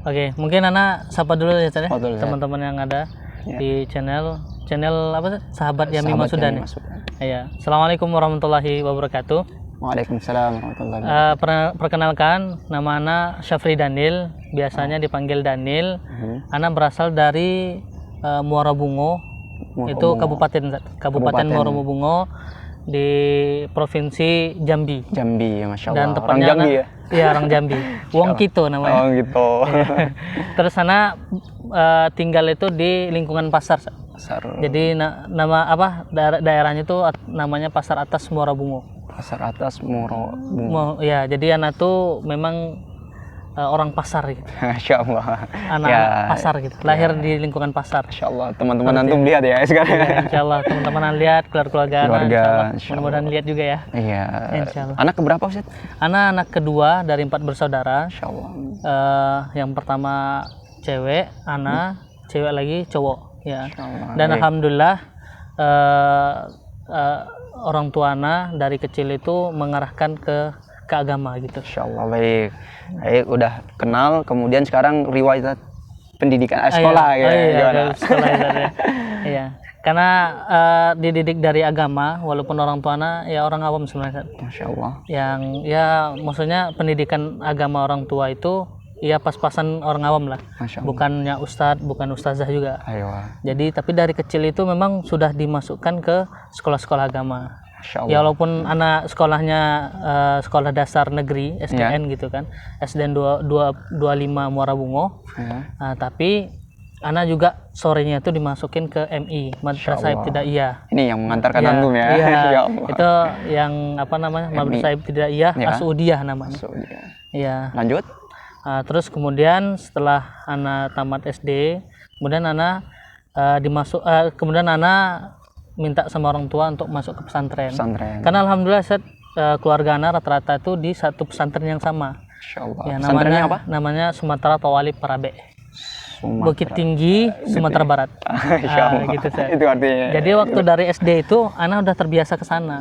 Oke, mungkin Ana sapa dulu ya Ustaz ya, Oh, dulu, ya. teman-teman yang ada Ya. di channel apa Ustaz? Sahabat Yami Sahabat Masudan Yami ya. Masudan. Iya. Assalamualaikum warahmatullahi wabarakatuh. Waalaikumsalam warahmatullahi wabarakatuh. Perkenalkan, nama Ana Syafri Daniel, biasanya dipanggil Daniel. Ana berasal dari Muara Bungo, itu Kabupaten Muara Bungo di Provinsi Jambi. Jambi, ya, Masya Allah. Dan tepatnya orang Jambi ya? Iya, orang Jambi. Wong Kito namanya. Oh gitu. Terus Ana tinggal itu di lingkungan pasar. Pasar. Jadi nama apa daerahnya itu namanya Pasar Atas Muara Bungo. Pasar Atas Muara Bungo. Ya, jadi Ana tuh memang orang pasar gitu. Masya Allah. Anak pasar gitu. Lahir di lingkungan pasar. Masya Allah. Teman-teman antum lihat ya sekarang. Ya, insya Allah teman-teman lihat, keluarga Ana. Mudah-mudahan lihat juga ya. Iya. Insya Allah. Anak keberapa Ustaz? Anak kedua dari 4 bersaudara. Masya Allah. Yang pertama cewek, Ana, cewek lagi cowok. Ya. Dan baik. alhamdulillah orang tua Ana dari kecil itu mengarahkan ke agama gitu. Insya Allah baik. Baik, udah kenal, kemudian sekarang riwayat pendidikan sekolah ya. Iya, sekolah ya. Iya. Karena dididik dari agama, walaupun orang tua Ana ya orang awam sebenarnya. Masya Allah. Yang ya maksudnya pendidikan agama orang tua itu ya pas-pasan orang awam lah. Bukannya ustadz, bukan ustazah juga. Ayo. Jadi tapi dari kecil itu memang sudah dimasukkan ke sekolah-sekolah agama. Ya walaupun anak sekolahnya sekolah dasar negeri SDN gitu kan, SDN 225 Muara Bungo, tapi anak juga sorenya itu dimasukin ke MI Madrasah Ibtidaiyah. Ini yang mengantarkan antum ya. Iya, Ya Allah. itu yang apa namanya Madrasah Ibtidaiyah As-Saudiyah namanya. Iya. Lanjut. Terus kemudian setelah anak tamat SD, kemudian anak kemudian anak minta sama orang tua untuk masuk ke pesantren. Karena alhamdulillah keluarga anak rata-rata itu di satu pesantren yang sama. Masya Allah. Ya, pesantrennya apa? Namanya Sumatera Tawalib Parabe. Bukit Tinggi, Sumatera Barat. Gitu, itu artinya. Jadi waktu dari SD itu anak udah terbiasa ke sana.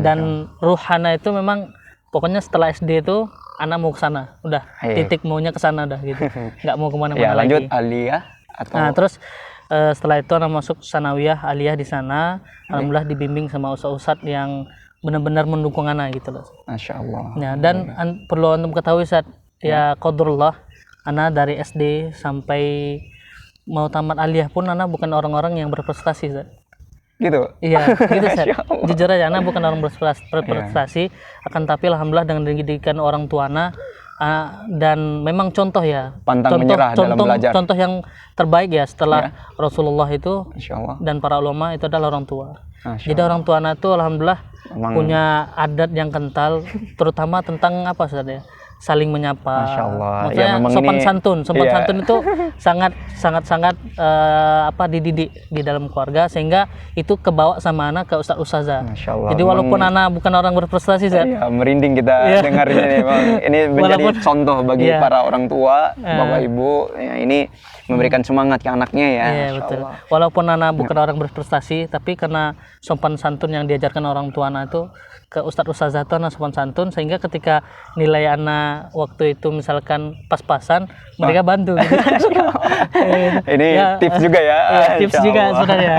Dan ruhana itu memang pokoknya setelah SD itu anak mau ke sana. Udah titik maunya ke sana udah gitu. Nggak mau kemana-mana lagi. Lanjut aliyah atau terus setelah itu anak masuk sanawiyah aliyah di sana. Alhamdulillah dibimbing sama ustadz yang benar-benar mendukung anak gitu loh. Masya Allah. Ya, dan perlu antum ketahui Ustaz, ya qadarullah anak dari SD sampai mau tamat aliyah pun anak bukan orang-orang yang berprestasi Ustaz. Gitu? Iya, gitu Ustaz. Jujur aja anak bukan orang berprestasi, akan tapi alhamdulillah dengan didikan orang tua anak dan memang contoh ya, pantang menyerah dalam belajar. Contoh yang terbaik ya setelah Rasulullah itu dan para ulama itu adalah orang tua. Jadi orang tua anak itu alhamdulillah punya adat yang kental, terutama tentang apa Ustaz ya? Saling menyapa. Masya Allah. Maksudnya sopan santun itu sangat dididik di dalam keluarga sehingga itu kebawa sama anak ke ustazah. Jadi walaupun anak bukan orang berprestasi, ya, merinding kita dengarnya nih, Bang. Ini menjadi contoh bagi para orang tua, bapak ibu. Ya, ini memberikan semangat ke anaknya ya. Iya betul. Walaupun anak bukan orang berprestasi, tapi karena sopan santun yang diajarkan orang tua anak itu ke ustazah itu anak sopan santun sehingga ketika nilai anak waktu itu misalkan pas-pasan mereka bantu gitu. Ini tips juga ya. Tips juga sebenarnya.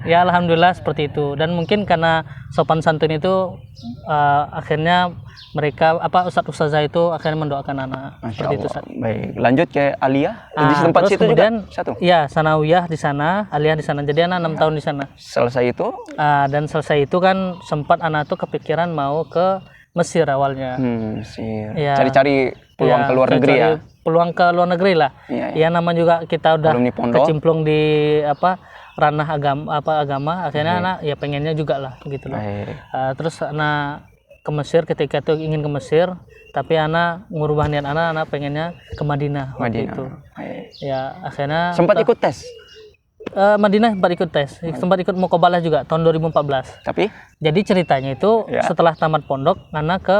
Ya alhamdulillah seperti itu, dan mungkin karena sopan santun itu akhirnya mereka ustazah itu akhirnya mendoakan anak. Seperti itu. Baik, lanjut ke aliyah di tempat situ kemudian, juga satu. Iya, sanawiyah di sana, aliyah di sana. Jadi anak 6 tahun di sana. Selesai itu? Dan selesai itu kan sempat anak tuh kepikiran mau ke Mesir awalnya. Mesir. Ya, cari-cari peluang ke luar negeri ya. Peluang ke luar negeri lah. Ya nama juga kita udah kecimplung di ranah agama. Akhirnya anak ya pengennya juga lah gitu loh. Terus anak ke Mesir, ketika itu ingin ke Mesir, tapi anak ngubah niat anak pengennya ke Madinah waktu itu. Ya akhirnya sempat ikut tes. Madinah sempat ikut tes, sempat ikut muqabalah juga tahun 2014. Tapi jadi ceritanya itu setelah tamat pondok anak ke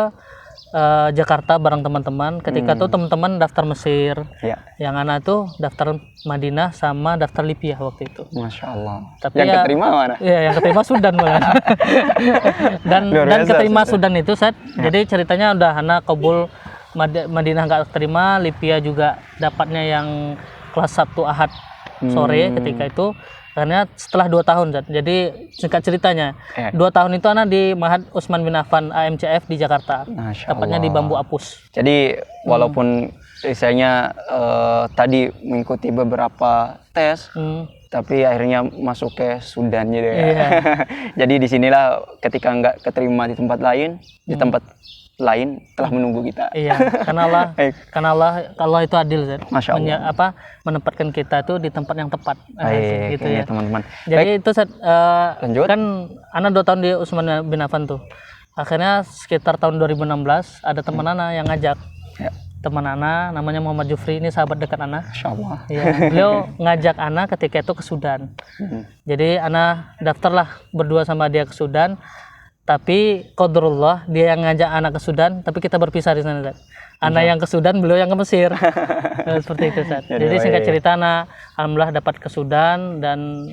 Jakarta bareng teman-teman. Ketika tuh teman-teman daftar Mesir, yang anak tuh daftar Madinah sama daftar Libya waktu itu. Masya Allah. Tapi yang keterima mana? Iya, yang keterima Sudan malah. dan keterima Sudan itu Jadi ceritanya udah anak kabul Madinah nggak terima, Libya juga dapatnya yang kelas 1 Ahad sore ketika itu. Karena setelah 2 tahun, Zat. Jadi singkat ceritanya, 2 tahun itu anak di Ma'had Utsman bin Affan AMCF di Jakarta, dapatnya di Bambu Apus. Jadi walaupun misalnya tadi mengikuti beberapa tes, tapi akhirnya masuk ke Sudan gitu ya. Iya. Jadi disinilah ketika nggak keterima di tempat lain, di tempat lain telah menunggu kita. Iya, karena Allah itu adil, Zat. Masya Allah. Menempatkan kita tuh di tempat yang tepat. Gitu ya, teman-teman. Jadi itu lanjut. Kan anak 2 tahun di Utsman bin Affan tuh. Akhirnya sekitar tahun 2016 ada teman anak yang ngajak. Ya. Teman anak namanya Muhammad Jufri, ini sahabat dekat anak. Masya Allah. Ya, beliau ngajak anak ketika itu ke Sudan. Jadi anak daftarlah berdua sama dia ke Sudan. Tapi qadarullah dia yang ngajak anak ke Sudan, tapi kita berpisah di sana, Zat. Anak yang ke Sudan, beliau yang ke Mesir. Seperti itu, Zat. Jadi singkat cerita anak alhamdulillah dapat ke Sudan dan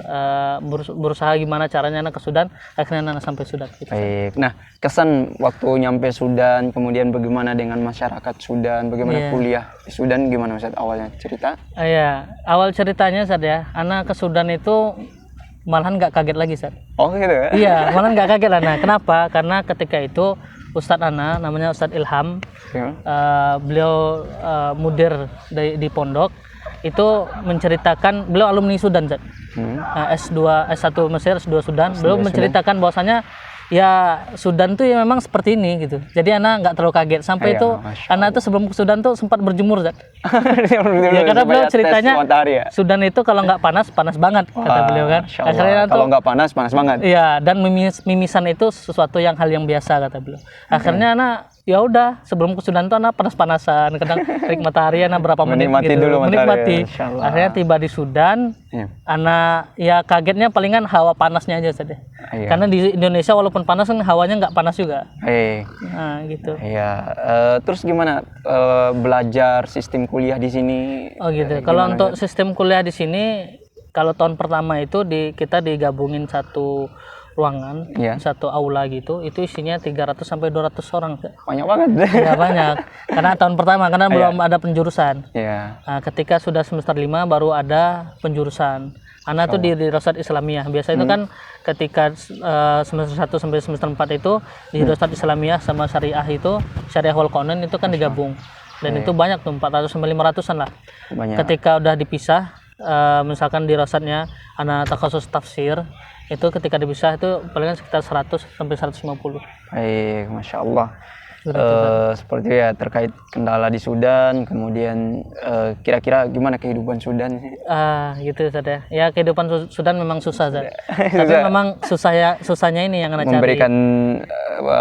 berusaha gimana caranya anak ke Sudan, akhirnya anak sampai Sudan. Gitu. Baik. Nah, kesan waktu nyampe Sudan, kemudian bagaimana dengan masyarakat Sudan, bagaimana kuliah di Sudan, gimana Ustaz awalnya cerita? Iya, awal ceritanya, Zat, ya, anak ke Sudan itu malahan nggak kaget lagi, Ustaz. Oh gitu ya? Iya, malahan nggak kaget lah. Nah, kenapa? Karena ketika itu Ustadz Ana, namanya Ustadz Ilham, beliau mudir di pondok, itu menceritakan, beliau alumni Sudan, Ustaz. S2, S1 Mesir, S2 Sudan. Beliau menceritakan bahwasanya ya Sudan tuh ya memang seperti ini gitu. Jadi anak nggak terlalu kaget. Sampai itu anak itu sebelum ke Sudan tuh sempat berjemur, Zat. Ya karena beliau ceritanya Sudan itu kalau nggak panas, panas banget kata beliau kan. Akhirnya kalau nggak panas, panas banget. Iya, dan mimisan itu sesuatu yang hal yang biasa kata beliau. Akhirnya anak ya udah sebelum ke Sudan tuh anak panas-panasan, kadang terik matahari anak berapa menit gitu. Menikmati. Akhirnya tiba di Sudan, anak ya kagetnya palingan hawa panasnya aja saja. Karena di Indonesia walaupun panas kan hawanya nggak panas juga. Nah, gitu. Iya. Terus gimana belajar sistem kuliah di sini? Oh gitu. Kalau untuk sistem kuliah di sini, kalau tahun pertama itu kita digabungin satu ruangan, satu aula gitu, itu isinya 300 sampai 200 orang. Banyak banget. Ya banyak. Karena tahun pertama karena belum ada penjurusan. Nah, ketika sudah semester 5 baru ada penjurusan. Anak tuh di Dirasat Islamiyah. Biasa itu kan ketika semester 1 sampai semester 4 itu di Dirasat Islamiyah sama Syariah itu, Syariah wal Qanon itu kan digabung. Dan itu banyak tuh 400 sampai 500-an lah. Banyak. Ketika udah dipisah, misalkan di Dirasatnya anak takhasus tafsir, itu ketika dipisah itu palingan sekitar 100 sampai 150. Baik, Masya Allah. Seperti ya terkait kendala di Sudan, kemudian kira-kira gimana kehidupan Sudan sih? Gitu Ustaz ya. Ya kehidupan Sudan memang susah, Ustaz. Tapi memang susahnya ini yang anak cari. Memberikan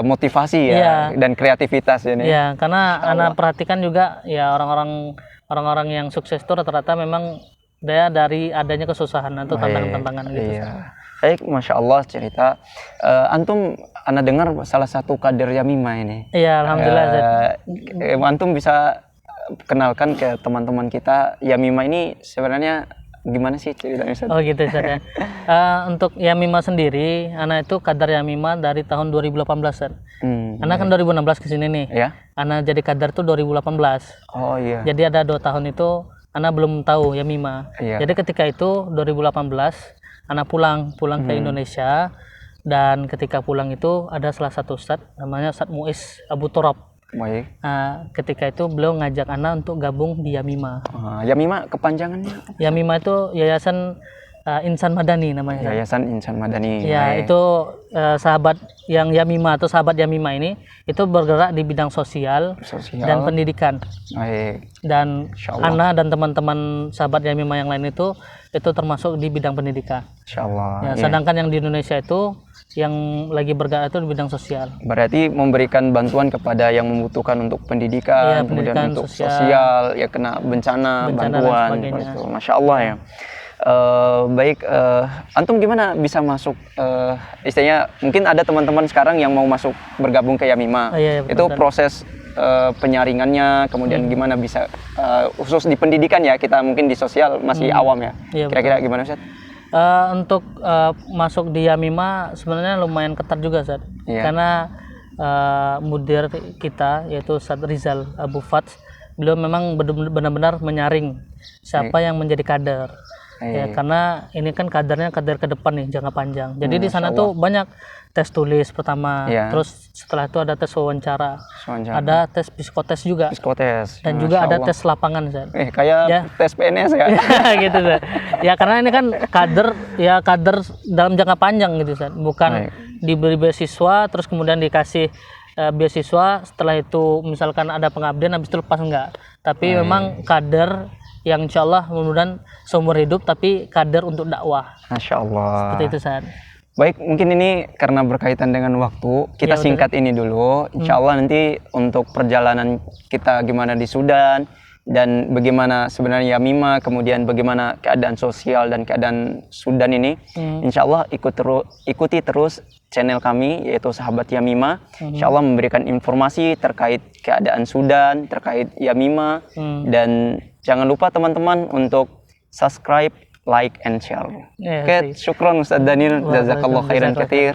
motivasi ya dan kreativitas ini. Iya, karena anak perhatikan juga ya orang-orang yang sukses itu rata-rata memang dia dari adanya kesusahan atau tantangan-tantangan gitu. Iya. Baik, Masya Allah cerita. Antum, Ana dengar salah satu kader Yamimah ini. Iya, alhamdulillah. Antum bisa kenalkan ke teman-teman kita Yamimah ini sebenarnya gimana sih ceritanya? Oh gitu Ustaz ya. Untuk Yamimah sendiri, Ana itu kader Yamimah dari tahun 2018 Ustaz. Ana kan 2016 kesini nih. Ya. Ana jadi kader tuh 2018. Oh iya. Jadi ada 2 tahun itu Ana belum tahu Yamimah. Iya. Jadi ketika itu 2018 Ana pulang ke Indonesia, dan ketika pulang itu ada salah satu ustadz namanya Ustadz Muiz Abu Turab. Baik. Nah, ketika itu beliau ngajak Ana untuk gabung di Yamimah. Yamimah kepanjangannya? Yamimah itu Yayasan Insan Madani namanya. Yayasan Insan Madani. Ya, itu sahabat yang Yamimah atau sahabat Yamimah ini itu bergerak di bidang sosial. Dan pendidikan. Baik. Dan Ana dan teman-teman sahabat Yamimah yang lain itu termasuk di bidang pendidikan. Insyaallah. Ya, sedangkan yang di Indonesia itu yang lagi bergerak itu di bidang sosial. Berarti memberikan bantuan kepada yang membutuhkan untuk pendidikan, kemudian untuk sosial, ya kena bencana bantuan. Masya Allah ya. Baik, antum gimana bisa masuk? Istilahnya mungkin ada teman-teman sekarang yang mau masuk bergabung ke Yamimah. Itu proses penyaringannya, kemudian gimana bisa khusus di pendidikan ya, kita mungkin di sosial masih awam ya. Kira-kira gimana Ustaz? Untuk masuk di Yamimah sebenarnya lumayan ketat juga Ustaz. Karena mudir kita yaitu Ustadz Rizal Abu Fats, beliau memang benar-benar menyaring siapa yang menjadi kader. Ya, karena ini kan kader ke depan nih, jangka panjang. Jadi di sana tuh banyak tes tulis pertama, terus setelah itu ada tes wawancara. Ada tes psikotes juga. Dan juga ada tes lapangan, Zat. Kayak tes PNS ya. Gitu, Zat. Ya karena ini kan kader dalam jangka panjang gitu, Zat. Bukan diberi beasiswa terus kemudian dikasih beasiswa, setelah itu misalkan ada pengabdian habis itu lepas, enggak. Tapi memang kader yang insya Allah mudah-mudahan seumur hidup, tapi kader untuk dakwah. Masya Allah. Seperti itu, San. Baik, mungkin ini karena berkaitan dengan waktu, kita singkat ini dulu. Insya Allah nanti untuk perjalanan kita gimana di Sudan, dan bagaimana sebenarnya Yamima, kemudian bagaimana keadaan sosial dan keadaan Sudan ini, insya Allah ikuti terus channel kami, yaitu Sahabat Yamima. Insya Allah memberikan informasi terkait keadaan Sudan, terkait Yamima, dan jangan lupa teman-teman untuk subscribe, like, and share. Oke, syukron Ustadz Daniel, jazakallah khairan katsir.